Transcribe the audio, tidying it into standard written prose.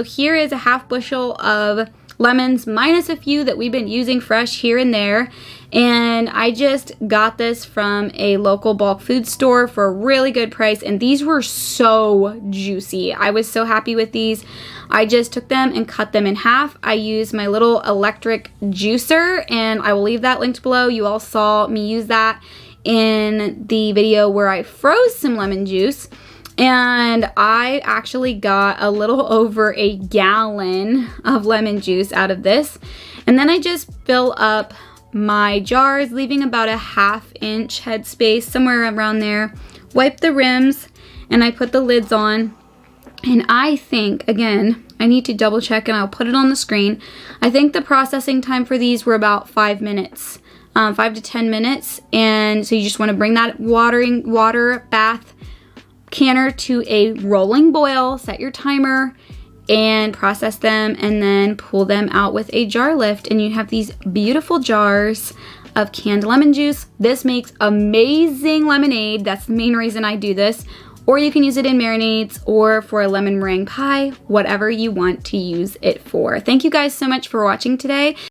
So here is a half bushel of lemons minus a few that we've been using fresh here and there, and I just got this from a local bulk food store for a really good price, and these were so juicy. I was so happy with these. I just took them and cut them in half. I used my little electric juicer, and I will leave that linked below. You all saw me use that in the video where I froze some lemon juice. And I actually got a little over a gallon of lemon juice out of this. And then I just fill up my jars, leaving about a 1/2 inch headspace, somewhere around there. Wipe the rims, and I put the lids on. And I think, again, I need to double check and I'll put it on the screen. I think the processing time for these were about 5 minutes, 5 to 10 minutes. And so you just want to bring that water bath canner to a rolling boil, set your timer, and process them, and then pull them out with a jar lift, and you have these beautiful jars of canned lemon juice. This makes amazing lemonade. That's the main reason I do this. Or you can use it in marinades or for a lemon meringue pie, whatever you want to use it for. Thank you guys so much for watching today.